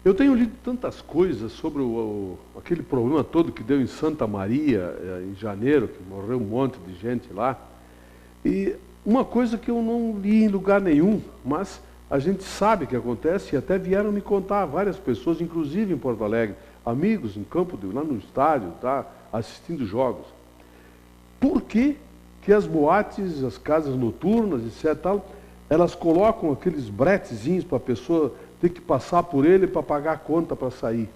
Eu tenho lido tantas coisas sobre aquele problema todo que deu em Santa Maria, em janeiro, que morreu um monte de gente lá. E uma coisa que eu não li em lugar nenhum, mas a gente sabe que acontece, e até vieram me contar várias pessoas, inclusive em Porto Alegre, amigos em campo, lá no estádio, tá, assistindo jogos. Por que as boates, as casas noturnas, etc., tal, elas colocam aqueles bretezinhos para a pessoa ter que passar por ele para pagar a conta para sair?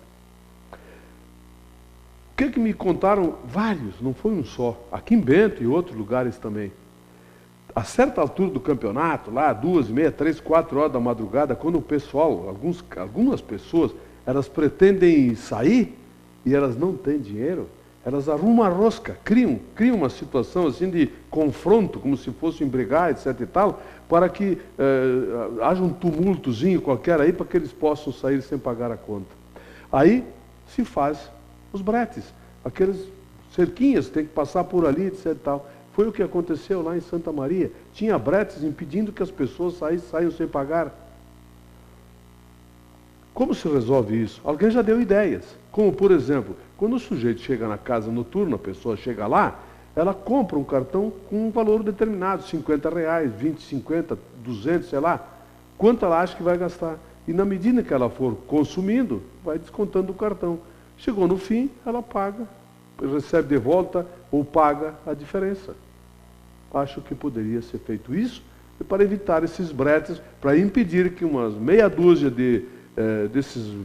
O que me contaram? Vários, não foi um só. Aqui em Bento e outros lugares também. A certa altura do campeonato, lá 2h30, 3, 4 horas da madrugada, quando o pessoal, algumas pessoas, elas pretendem sair e elas não têm dinheiro, elas arrumam uma rosca, criam uma situação assim de confronto, como se fossem brigar, etc. e tal, para que haja um tumultozinho qualquer aí, para que eles possam sair sem pagar a conta. Aí se faz os bretes, aqueles cerquinhas, tem que passar por ali, etc. e tal. Foi o que aconteceu lá em Santa Maria. Tinha bretes impedindo que as pessoas saiam sem pagar. Como se resolve isso? Alguém já deu ideias. Como, por exemplo, quando o sujeito chega na casa noturna, a pessoa chega lá, ela compra um cartão com um valor determinado, R$50, 20, 50, 200, sei lá, quanto ela acha que vai gastar. E na medida que ela for consumindo, vai descontando o cartão. Chegou no fim, ela paga, recebe de volta ou paga a diferença. Acho que poderia ser feito isso para evitar esses bretes, para impedir que umas meia dúzia desses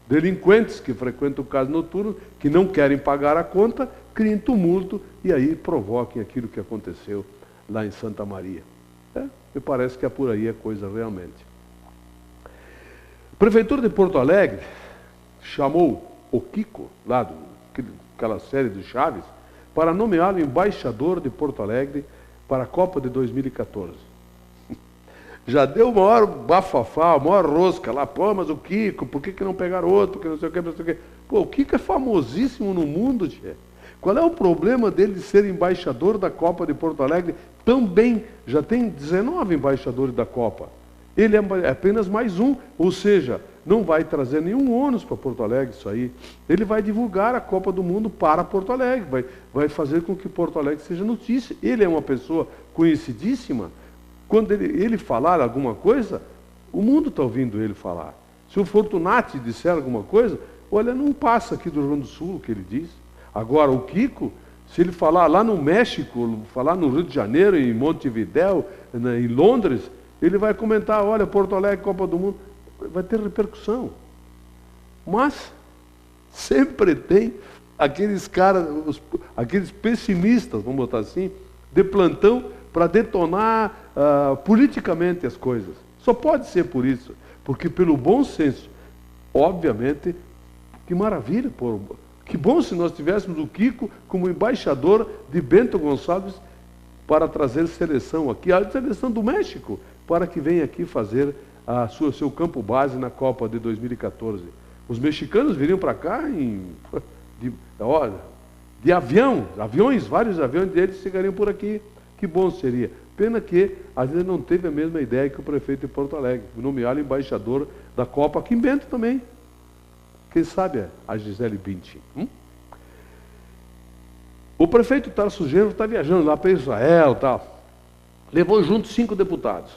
delinquentes que frequentam o casa noturno, que não querem pagar a conta, criem tumulto e aí provoquem aquilo que aconteceu lá em Santa Maria. Me parece que é por aí a coisa realmente. A Prefeitura de Porto Alegre chamou o Kiko, lá daquela série do Chaves, para nomeá-lo embaixador de Porto Alegre para a Copa de 2014. Já deu o maior bafafá, a maior rosca lá, pô, mas o Kiko, por que não pegaram outro, porque não sei o que, não sei o que. Pô, o Kiko é famosíssimo no mundo, tchê. Qual é o problema dele de ser embaixador da Copa de Porto Alegre? Também, já tem 19 embaixadores da Copa. Ele é apenas mais um, ou seja, não vai trazer nenhum ônus para Porto Alegre isso aí. Ele vai divulgar a Copa do Mundo para Porto Alegre, vai fazer com que Porto Alegre seja notícia. Ele é uma pessoa conhecidíssima. Quando ele falar alguma coisa, o mundo está ouvindo ele falar. Se o Fortunati disser alguma coisa, olha, não passa aqui do Rio Grande do Sul o que ele diz. Agora, o Kiko, se ele falar lá no México, falar no Rio de Janeiro, em Montevidéu, em Londres, ele vai comentar, olha, Porto Alegre, Copa do Mundo, vai ter repercussão. Mas sempre tem aqueles caras, aqueles pessimistas, vamos botar assim, de plantão, para detonar politicamente as coisas. Só pode ser por isso, porque pelo bom senso, obviamente, que maravilha, que bom se nós tivéssemos o Kiko como embaixador de Bento Gonçalves para trazer seleção aqui, a seleção do México, para que venha aqui fazer seu campo base na Copa de 2014. Os mexicanos viriam para cá de aviões, vários aviões deles chegariam por aqui. Que bom seria. Pena que a gente não teve a mesma ideia que o prefeito de Porto Alegre, nomeá-lo embaixador da Copa, aqui em Bento também. Quem sabe a Gisele Bündchen. O prefeito Tarso Genro está viajando lá para Israel, tal. Levou junto 5 deputados.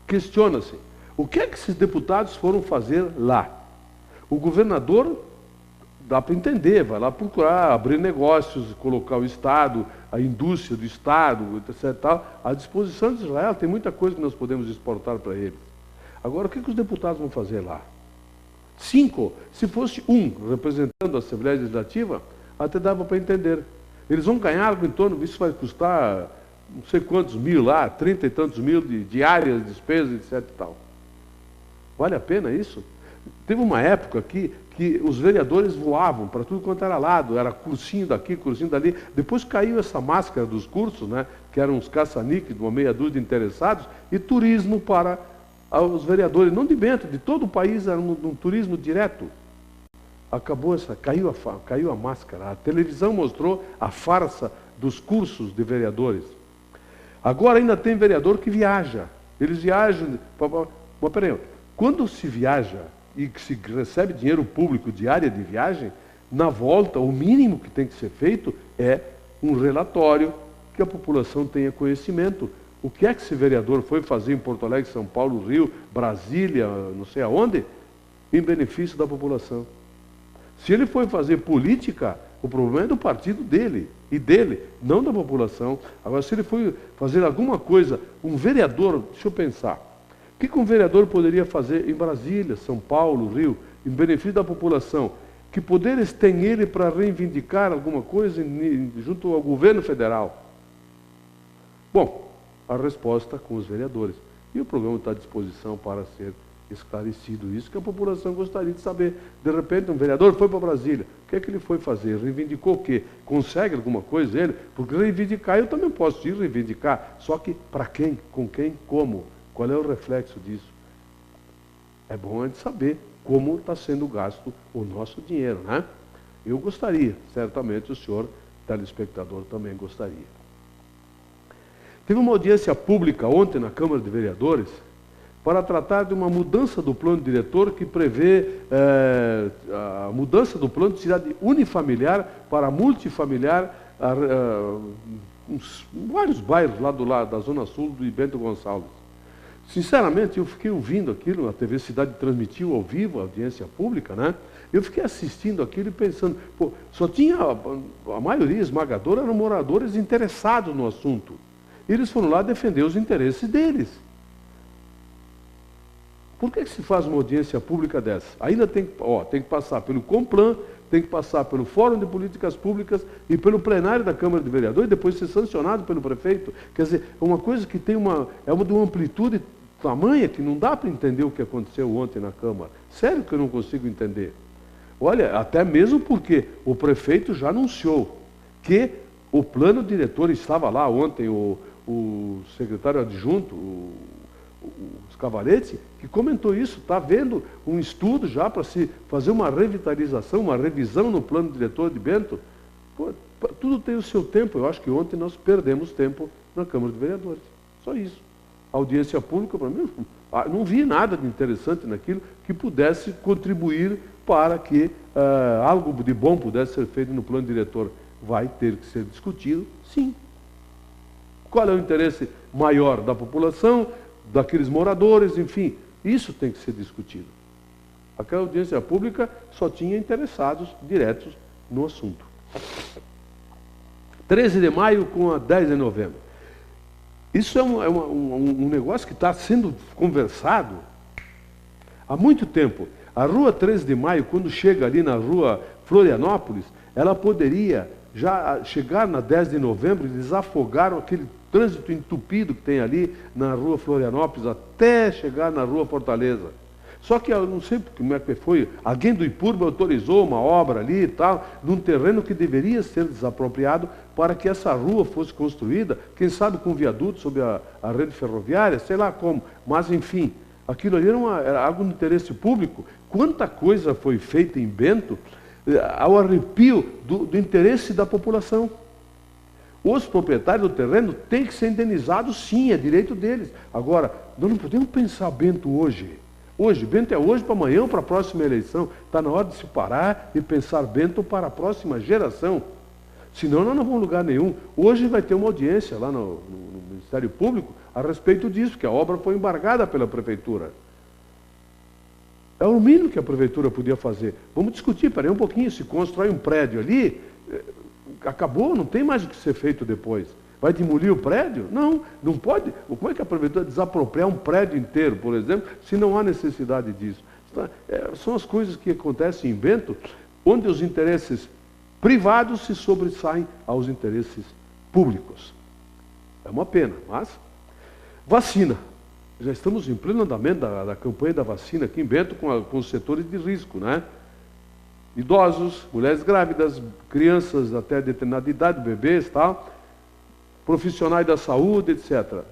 Questiona-se, o que é que esses deputados foram fazer lá? O governador, dá para entender, vai lá procurar abrir negócios, colocar o Estado, a indústria do Estado, etc. Tal, à disposição de Israel. Tem muita coisa que nós podemos exportar para eles. Agora, o que os deputados vão fazer lá? 5. Se fosse um representando a Assembleia Legislativa, até dava para entender. Eles vão ganhar em torno, isso vai custar não sei quantos mil lá, 30 e tantos mil de diárias, despesas, etc. E tal. Vale a pena isso? Teve uma época aqui que os vereadores voavam para tudo quanto era lado, era cursinho daqui, cursinho dali. Depois caiu essa máscara dos cursos, né, que eram uns caça-níqueis, de uma meia dúzia de interessados, e turismo para os vereadores, não de Bento, de todo o país, era um turismo direto. Acabou caiu a máscara. A televisão mostrou a farsa dos cursos de vereadores. Agora ainda tem vereador que viaja. Eles viajam. Mas peraí, quando se viaja e que se recebe dinheiro público de área de viagem, na volta, o mínimo que tem que ser feito é um relatório que a população tenha conhecimento. O que é que esse vereador foi fazer em Porto Alegre, São Paulo, Rio, Brasília, não sei aonde, em benefício da população? Se ele foi fazer política, o problema é do partido dele e dele, não da população. Agora, se ele foi fazer alguma coisa, um vereador, deixa eu pensar, o que um vereador poderia fazer em Brasília, São Paulo, Rio, em benefício da população? Que poderes tem ele para reivindicar alguma coisa junto ao governo federal? Bom, a resposta com os vereadores. E o programa está à disposição para ser esclarecido. Isso que a população gostaria de saber. De repente, um vereador foi para Brasília. O que é que ele foi fazer? Reivindicou o quê? Consegue alguma coisa ele? Porque reivindicar, eu também posso ir reivindicar. Só que para quem? Com quem? Como? Qual é o reflexo disso? É bom a gente saber como está sendo gasto o nosso dinheiro, né? Eu gostaria, certamente o senhor telespectador também gostaria. Teve uma audiência pública ontem na Câmara de Vereadores para tratar de uma mudança do plano diretor que prevê a mudança do plano de cidade unifamiliar para multifamiliar, vários bairros lá do lado da Zona Sul do Bento Gonçalves. Sinceramente, eu fiquei ouvindo aquilo, a TV Cidade transmitiu ao vivo a audiência pública, né? Eu fiquei assistindo aquilo e pensando, pô, só tinha, a maioria esmagadora eram moradores interessados no assunto. Eles foram lá defender os interesses deles. Por que se faz uma audiência pública dessa? Ainda tem que passar pelo Complan, tem que passar pelo Fórum de Políticas Públicas e pelo plenário da Câmara de Vereadores, e depois ser sancionado pelo prefeito. Quer dizer, é uma coisa que tem de uma amplitude tamanha que não dá para entender o que aconteceu ontem na Câmara. Sério que eu não consigo entender. Olha, até mesmo porque o prefeito já anunciou que o plano diretor estava lá ontem, o secretário adjunto, o Scavarete, que comentou isso, está havendo um estudo já para se fazer uma revitalização, uma revisão no plano diretor de Bento. Pô, tudo tem o seu tempo. Eu acho que ontem nós perdemos tempo na Câmara de Vereadores. Só isso. A audiência pública, para mim, não vi nada de interessante naquilo que pudesse contribuir para que algo de bom pudesse ser feito no plano diretor. Vai ter que ser discutido, sim. Qual é o interesse maior da população, daqueles moradores, enfim, isso tem que ser discutido. Aquela audiência pública só tinha interessados diretos no assunto. 13 de maio com a 10 de novembro. Isso é um negócio que está sendo conversado há muito tempo. A rua 13 de maio, quando chega ali na rua Florianópolis, ela poderia já chegar na 10 de novembro e desafogar aquele trânsito entupido que tem ali na rua Florianópolis até chegar na rua Fortaleza. Só que eu não sei como é que foi, alguém do IPURB autorizou uma obra ali e tal, num terreno que deveria ser desapropriado para que essa rua fosse construída, quem sabe com viaduto sobre a rede ferroviária, sei lá como, mas enfim, aquilo ali era algo de interesse público. Quanta coisa foi feita em Bento ao arrepio do interesse da população. Os proprietários do terreno têm que ser indenizados, sim, é direito deles. Agora, nós não podemos pensar Bento hoje. Bento é hoje para amanhã ou para a próxima eleição. Está na hora de se parar e pensar Bento para a próxima geração. Senão nós não vamos a lugar nenhum. Hoje vai ter uma audiência lá no Ministério Público a respeito disso, que a obra foi embargada pela Prefeitura. É o mínimo que a Prefeitura podia fazer. Vamos discutir, peraí um pouquinho, se constrói um prédio ali, acabou, não tem mais o que ser feito depois. Vai demolir o prédio? Não, não pode. Como é que a Prefeitura desapropriar um prédio inteiro, por exemplo, se não há necessidade disso? São as coisas que acontecem em Bento, onde os interesses privados se sobressaem aos interesses públicos. É uma pena, mas... Vacina. Já estamos em pleno andamento da campanha da vacina aqui em Bento com os setores de risco, né? Idosos, mulheres grávidas, crianças até determinada idade, bebês, tal, profissionais da saúde, etc.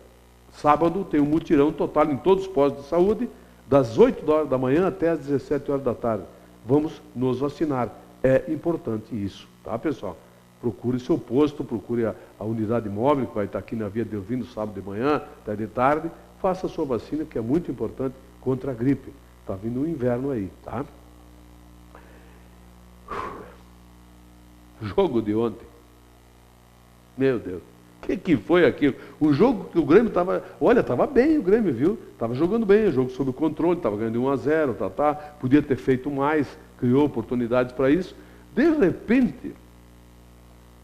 Sábado tem um mutirão total em todos os postos de saúde, das 8 horas da manhã até as 17 horas da tarde. Vamos nos vacinar. É importante isso, tá, pessoal? Procure seu posto, procure a unidade móvel, que vai estar aqui na Via Delvino, sábado de manhã, até de tarde. Faça a sua vacina, que é muito importante contra a gripe. Está vindo o inverno aí, tá? Jogo de ontem. Meu Deus. O que foi aquilo? O jogo que o Grêmio estava... Olha, estava bem o Grêmio, viu? Estava jogando bem, o jogo sob controle, estava ganhando de 1-0, podia ter feito mais, criou oportunidades para isso. De repente,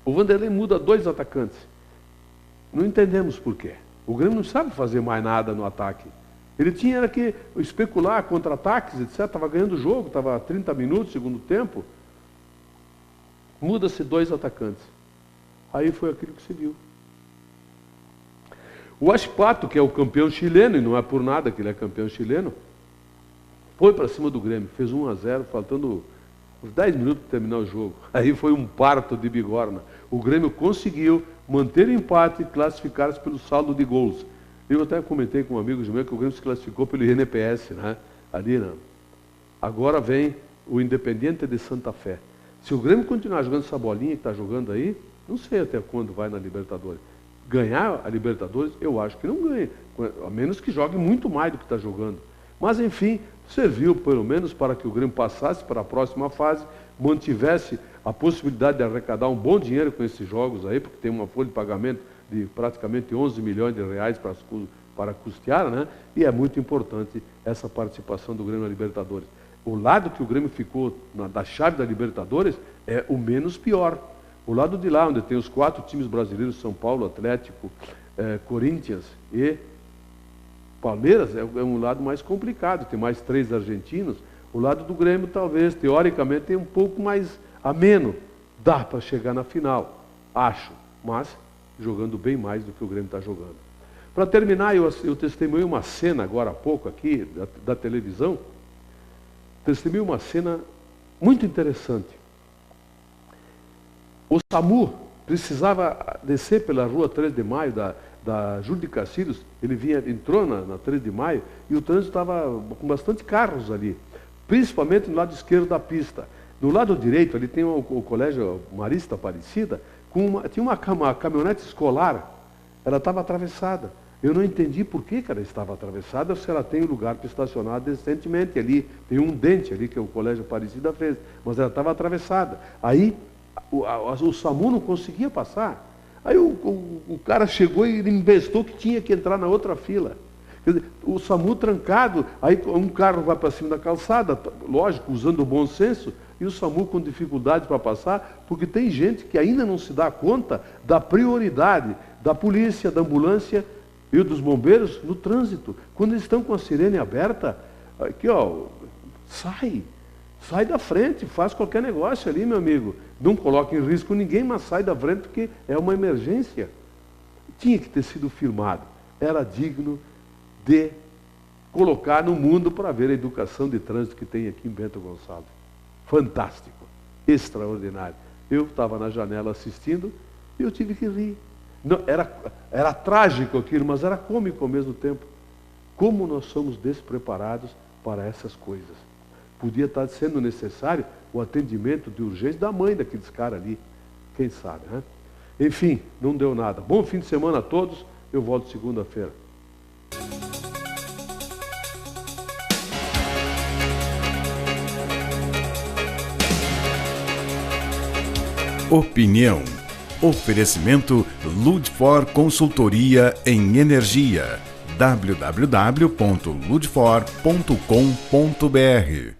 o Vanderlei muda 2 atacantes. Não entendemos por quê. O Grêmio não sabe fazer mais nada no ataque. Ele tinha que especular contra-ataques, etc. Estava ganhando o jogo, estava 30 minutos, segundo tempo. Muda-se 2 atacantes. Aí foi aquilo que se viu. O Ashpato, que é o campeão chileno, e não é por nada que ele é campeão chileno, foi para cima do Grêmio, fez 1-0, faltando uns 10 minutos para terminar o jogo. Aí foi um parto de bigorna. O Grêmio conseguiu manter o empate e classificar-se pelo saldo de gols. Eu até comentei com amigos meus que o Grêmio se classificou pelo INPS, né? Ali, né? Agora vem o Independiente de Santa Fé. Se o Grêmio continuar jogando essa bolinha que está jogando aí, não sei até quando vai na Libertadores. Ganhar a Libertadores, eu acho que não ganha, a menos que jogue muito mais do que está jogando. Mas, enfim, serviu pelo menos para que o Grêmio passasse para a próxima fase, mantivesse a possibilidade de arrecadar um bom dinheiro com esses jogos aí, porque tem uma folha de pagamento de praticamente 11 milhões de reais para custear, né? E é muito importante essa participação do Grêmio na Libertadores. O lado que o Grêmio ficou da chave da Libertadores é o menos pior. O lado de lá, onde tem os 4 times brasileiros, São Paulo, Atlético, Corinthians e Palmeiras, é um lado mais complicado, tem mais 3 argentinos. O lado do Grêmio, talvez, teoricamente, é um pouco mais ameno. Dá para chegar na final, acho, mas jogando bem mais do que o Grêmio está jogando. Para terminar, eu testemunhei uma cena agora há pouco aqui, da televisão, testemunhei uma cena muito interessante. O SAMU precisava descer pela rua 3 de Maio, da Júlio de Castilhos, ele entrou na 3 de Maio, e o trânsito estava com bastante carros ali, principalmente no lado esquerdo da pista. No lado direito, ali tem o Colégio Marista Aparecida, tinha uma caminhonete escolar, ela estava atravessada. Eu não entendi por que ela estava atravessada, se ela tem um lugar para estacionar decentemente ali, tem um dente ali que o Colégio Aparecida fez, mas ela estava atravessada. Aí o SAMU não conseguia passar. Aí o cara chegou e ele investou que tinha que entrar na outra fila. Quer dizer, o SAMU trancado, aí um carro vai para cima da calçada, lógico, usando o bom senso, e o SAMU com dificuldade para passar, porque tem gente que ainda não se dá conta da prioridade da polícia, da ambulância e dos bombeiros no trânsito. Quando eles estão com a sirene aberta, aqui ó, sai da frente, faz qualquer negócio ali, meu amigo. Não coloca em risco ninguém, mas sai da frente porque é uma emergência. Tinha que ter sido filmado. Era digno de colocar no mundo para ver a educação de trânsito que tem aqui em Bento Gonçalves. Fantástico, extraordinário. Eu estava na janela assistindo e eu tive que rir. Não, era trágico aquilo, mas era cômico ao mesmo tempo. Como nós somos despreparados para essas coisas. Podia estar sendo necessário o atendimento de urgência da mãe daqueles caras ali. Quem sabe, né? Enfim, não deu nada. Bom fim de semana a todos. Eu volto segunda-feira. Opinião. Oferecimento Ludfor Consultoria em Energia. www.ludfor.com.br